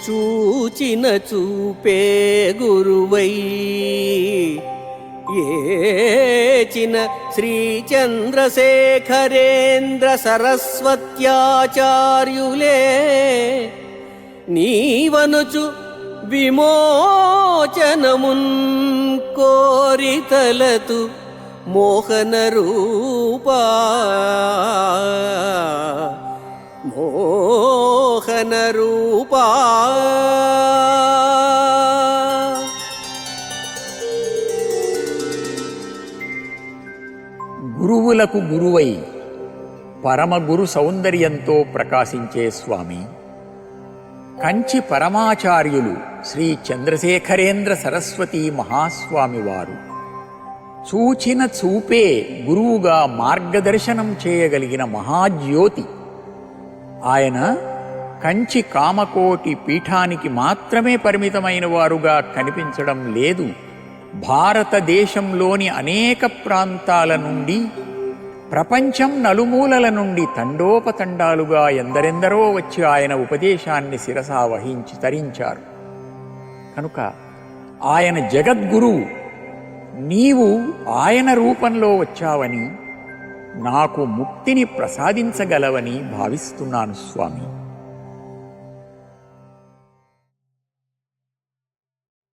చూచిన చూపే గురువై ఏచిన శ్రీ చంద్రశేఖరేంద్ర సరస్వత్యాచార్యులే నీవనుచు విమోచనమున్ కోరితలతు మోహన రూపా మోహన రూపా. గురువులకు గురువై పరమగురు సౌందర్యంతో ప్రకాశించే స్వామి, కంచి పరమాచార్యులు శ్రీ చంద్రశేఖరేంద్ర సరస్వతీ మహాస్వామి వారు చూచిన చూపే గురువుగా మార్గదర్శనం చేయగలిగిన మహాజ్యోతి. ఆయన కంచి కామకోటి పీఠానికి మాత్రమే పరిమితమైన వారుగా కనిపించడం లేదు. భారతదేశంలోని అనేక ప్రాంతాల నుండి, ప్రపంచం నలుమూలల నుండి తండోపతండాలుగా ఎందరెందరో వచ్చి ఆయన ఉపదేశాన్ని శిరసా వహించి తరించారు. కనుక ఆయన జగద్గురువు. నీవు ఆయన రూపంలో వచ్చావని, నాకు ముక్తిని ప్రసాదించగలవని భావిస్తున్నాను స్వామి.